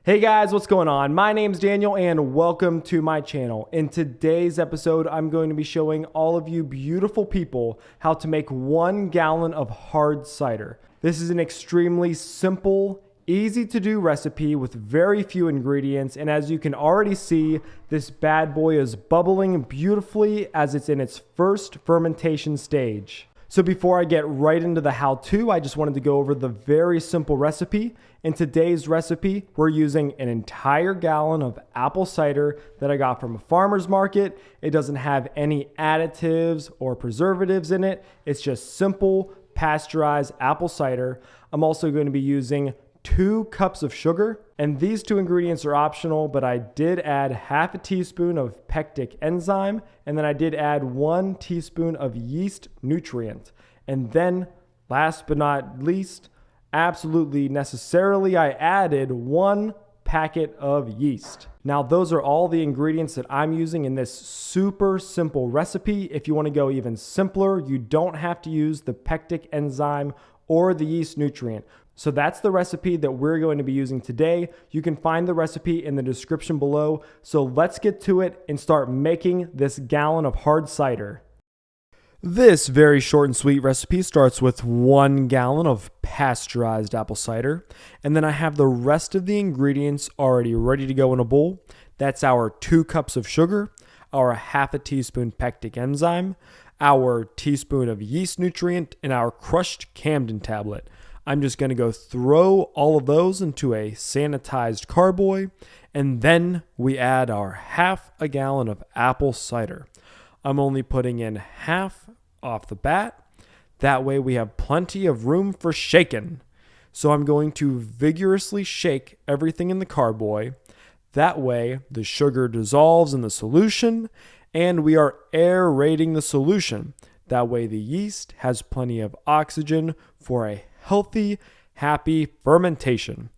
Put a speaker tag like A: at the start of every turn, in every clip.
A: Hey guys, what's going on? My name's Daniel and welcome to my channel. In today's episode, I'm going to be showing all of you beautiful people how to make 1 gallon of hard cider. This is an extremely simple, easy to do recipe with very few ingredients, and as you can already see, this bad boy is bubbling beautifully as it's in its first fermentation stage. So before I get right into the how-to, I just wanted to go over the very simple recipe. In today's recipe, we're using an entire gallon of apple cider that I got from a farmer's market. It doesn't have any additives or preservatives in it. It's just simple pasteurized apple cider. I'm also going to be using 2 cups of sugar, and these 2 ingredients are optional, but I did add half a teaspoon of pectic enzyme, and then I did add 1 teaspoon of yeast nutrient. And then last but not least, absolutely necessarily, I added 1 packet of yeast. Now those are all the ingredients that I'm using in this super simple recipe. If you want to go even simpler, you don't have to use the pectic enzyme or the yeast nutrient. So that's the recipe that we're going to be using today. You can find the recipe in the description below. So let's get to it and start making this gallon of hard cider. This very short and sweet recipe starts with 1 gallon of pasteurized apple cider. And then I have the rest of the ingredients already ready to go in a bowl. That's our 2 cups of sugar, our half a teaspoon pectic enzyme, our teaspoon of yeast nutrient, and our crushed Camden tablet. I'm just going to go throw all of those into a sanitized carboy, and then we add our half a gallon of apple cider. I'm only putting in half off the bat. That way we have plenty of room for shaking. So I'm going to vigorously shake everything in the carboy. That way the sugar dissolves in the solution, and we are aerating the solution. That way the yeast has plenty of oxygen for a healthy, happy fermentation.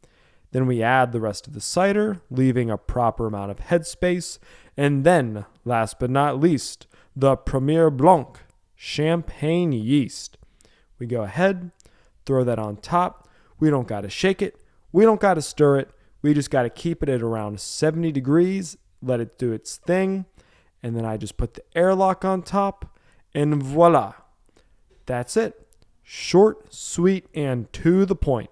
A: Then we add the rest of the cider, leaving a proper amount of headspace. And then, last but not least, the premier Blanc champagne yeast. We go ahead, throw that on top. We don't got to shake it. We don't got to stir it. We just got to keep it at around 70 degrees, let it do its thing. And then I just put the airlock on top, and voila. That's it. Short, sweet, and to the point.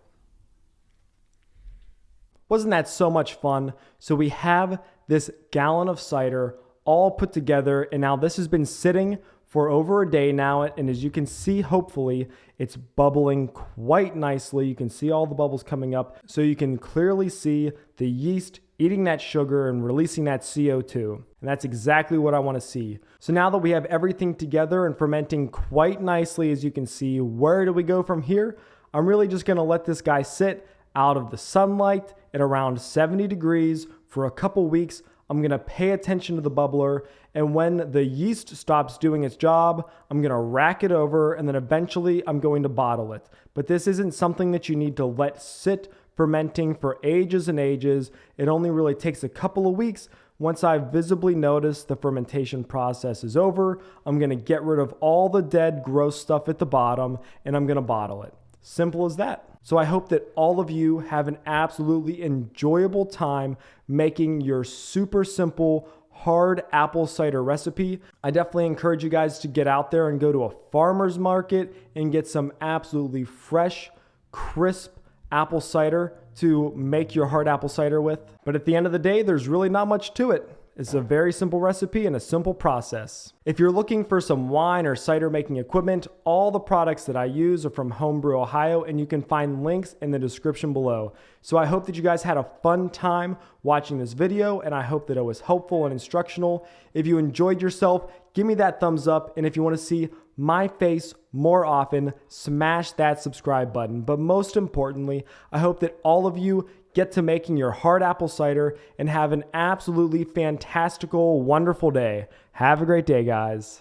A: Wasn't that so much fun? So we have this gallon of cider all put together, and now this has been sitting for over a day now, and as you can see, hopefully, it's bubbling quite nicely. You can see all the bubbles coming up, so you can clearly see the yeast eating that sugar and releasing that CO2. And that's exactly what I want to see. So now that we have everything together and fermenting quite nicely, as you can see, where do we go from here? I'm really just going to let this guy sit out of the sunlight at around 70 degrees for a couple weeks. I'm going to pay attention to the bubbler, and when the yeast stops doing its job, I'm going to rack it over, and then eventually I'm going to bottle it. But this isn't something that you need to let sit fermenting for ages and ages. It only really takes a couple of weeks. Once I visibly notice the fermentation process is over, I'm going to get rid of all the dead, gross stuff at the bottom, and I'm going to bottle it. Simple as that. So I hope that all of you have an absolutely enjoyable time making your super simple hard apple cider recipe. I definitely encourage you guys to get out there and go to a farmer's market and get some absolutely fresh, crisp apple cider to make your hard apple cider with. But at the end of the day, there's really not much to it. It's a very simple recipe and a simple process. If you're looking for some wine or cider making equipment, all the products that I use are from Homebrew, Ohio, and you can find links in the description below. So I hope that you guys had a fun time watching this video, and I hope that it was helpful and instructional. If you enjoyed yourself, give me that thumbs up, and if you want to see my face more often, smash that subscribe button. But most importantly, I hope that all of you get to making your hard apple cider and have an absolutely fantastical, wonderful day. Have a great day, guys.